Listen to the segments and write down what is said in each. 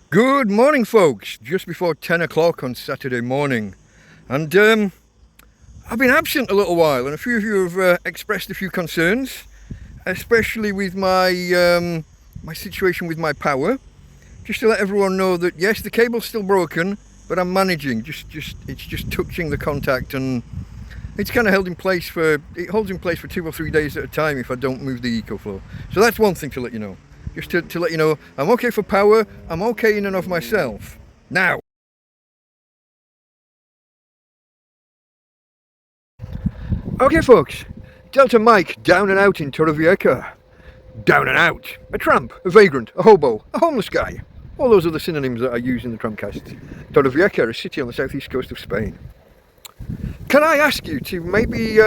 Good morning, folks. Just before 10 o'clock on Saturday morning. And I've been absent a little while, and a few of you have expressed a few concerns, especially with my my situation with my power. Just to let everyone know that yes, the cable's still broken, but I'm managing. It's just touching the contact, and it's kind of held in place it holds in place for 2 or 3 days at a time if I don't move the EcoFlow. So that's one thing to let you know. Just to let you know, I'm okay for power, I'm okay in and of myself. Now, okay folks, Delta Mike down and out in Torrevieja. Down and out. A tramp, a vagrant, a hobo, a homeless guy. All those other synonyms that I use in the TrampCast. Torrevieja, a city on the southeast coast of Spain. Can I ask you to maybe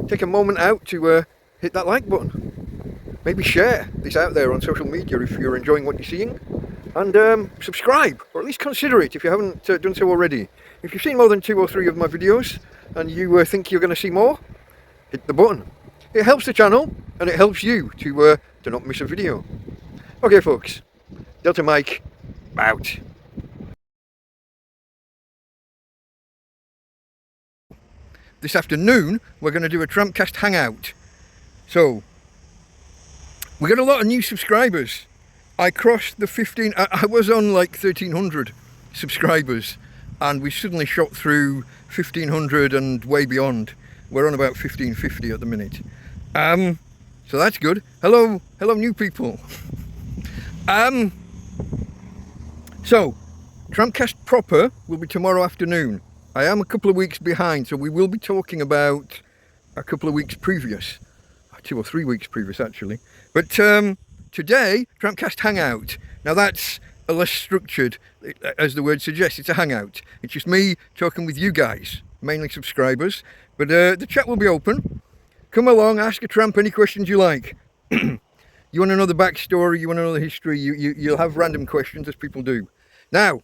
take a moment out to hit that like button? Maybe share this out there on social media if you're enjoying what you're seeing, and subscribe, or at least consider it if you haven't done so already. If you've seen more than 2 or 3 of my videos and you think you're going to see more, hit the button. It helps the channel and it helps you to not miss a video. Okay folks, Delta Mike out. This afternoon we're going to do a TrampCast Hangout. So we got a lot of new subscribers. I crossed the 15, I was on like 1300 subscribers, and we suddenly shot through 1500 and way beyond. We're on about 1550 at the minute. So that's good. Hello new people. So TrampCast proper will be tomorrow afternoon. I am a couple of weeks behind, so we will be talking about a couple of weeks previous. 2 or 3 weeks previous actually. But today, TrampCast Hangout. Now that's a less structured, as the word suggests, it's a hangout. It's just me talking with you guys, mainly subscribers. But the chat will be open. Come along, ask a tramp any questions you like. You want to know the backstory, you want to know the history, you'll have random questions as people do. Now,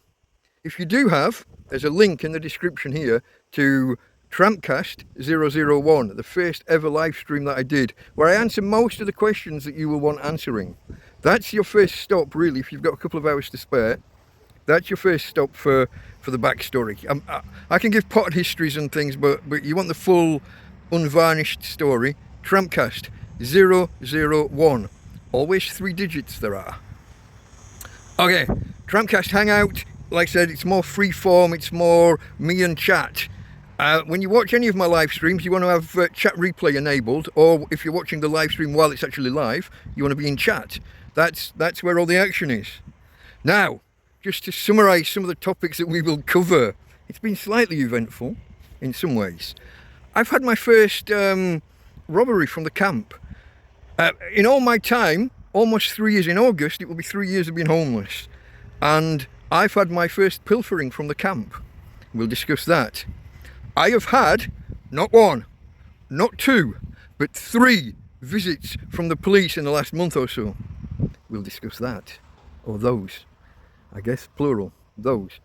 if you do have, there's a link in the description here to TrampCast 001, the first ever live stream that I did, where I answer most of the questions that you will want answering. That's your first stop really, if you've got a couple of hours to spare. That's your first stop for the backstory. I can give potted histories and things, but you want the full unvarnished story. TrampCast 001. Always 3 digits there are. Okay, TrampCast Hangout, like I said, it's more free form, it's more me and chat. When you watch any of my live streams, you want to have chat replay enabled, or if you're watching the live stream while it's actually live, you want to be in chat. That's where all the action is. Now, just to summarise some of the topics that we will cover, it's been slightly eventful in some ways. I've had my first robbery from the camp. In all my time, almost 3 years in August, it will be 3 years of being homeless. And I've had my first pilfering from the camp. We'll discuss that. I have had, not 1, not 2, but 3 visits from the police in the last month or so. We'll discuss that. Or those. I guess plural. Those.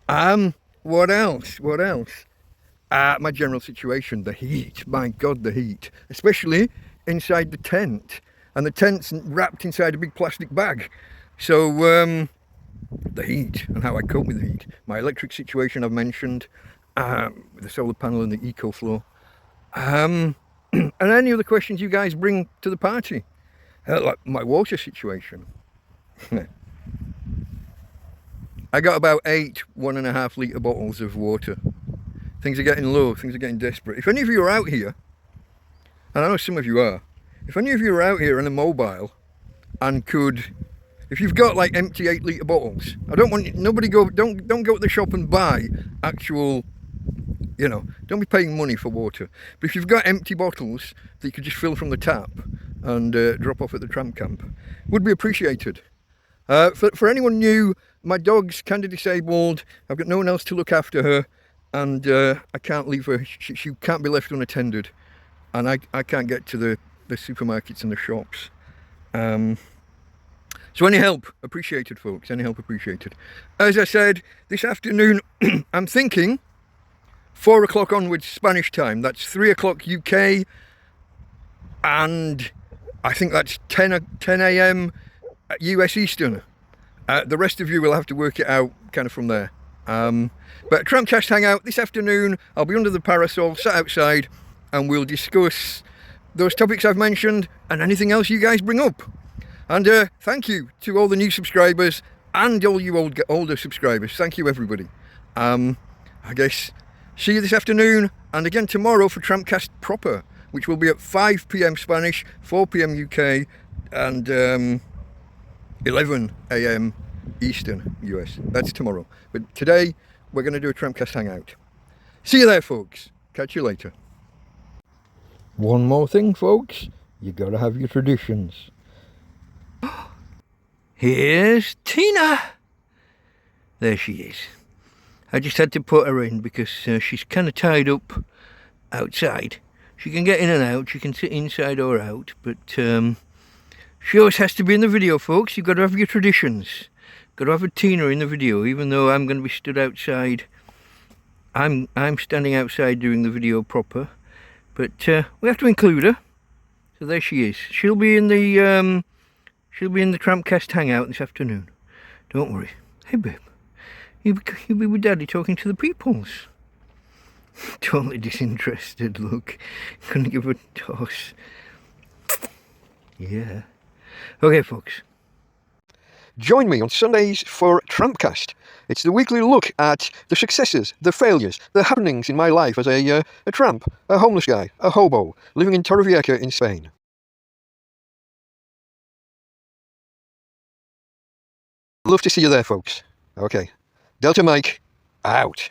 What else? My general situation. The heat. My God, the heat. Especially inside the tent. And the tent's wrapped inside a big plastic bag. So, the heat and how I cope with the heat. My electric situation I've mentioned. With the solar panel and the EcoFlow, and any other questions you guys bring to the party, like my water situation. I got about 8 1.5 litre bottles of water. Things are getting low, things are getting desperate. If any of you are out here, and I know some of you are, if any of you are out here on a mobile and could, if you've got like empty 8 litre bottles, I don't want nobody don't go to the shop and buy actual, you know, don't be paying money for water. But if you've got empty bottles that you could just fill from the tap and drop off at the tramp camp, would be appreciated. For anyone new, my dog's kind of disabled. I've got no one else to look after her, and I can't leave her. She can't be left unattended, and I can't get to the supermarkets and the shops. So any help appreciated, folks. Any help appreciated. As I said, this afternoon I'm thinking 4 o'clock onwards Spanish time. That's 3 o'clock UK, and I think that's 10 a.m. US Eastern. The rest of you will have to work it out kind of from there. But TrampCast Hangout this afternoon, I'll be under the parasol, sat outside, and we'll discuss those topics I've mentioned and anything else you guys bring up. And thank you to all the new subscribers and all you older subscribers. Thank you, everybody. I guess see you this afternoon and again tomorrow for TrampCast proper, which will be at 5 p.m. Spanish, 4 p.m. UK, and 11 a.m. Eastern US. That's tomorrow. But today we're going to do a TrampCast Hangout. See you there, folks. Catch you later. One more thing, folks. You got to have your traditions. Here's Tina. There she is. I just had to put her in because she's kind of tied up outside. She can get in and out. She can sit inside or out, but she always has to be in the video, folks. You've got to have your traditions. Got to have a Tina in the video, even though I'm going to be stood outside. I'm standing outside doing the video proper, but we have to include her. So there she is. She'll be in the TrampCast Hangout this afternoon. Don't worry. Hey, babe. You'll be with Daddy talking to the peoples. Totally disinterested, look. Couldn't give a toss. Yeah. Okay, folks. Join me on Sundays for TrampCast. It's the weekly look at the successes, the failures, the happenings in my life as a tramp, a homeless guy, a hobo, living in Torrevieja in Spain. Love to see you there, folks. Okay. Delta Mike, out.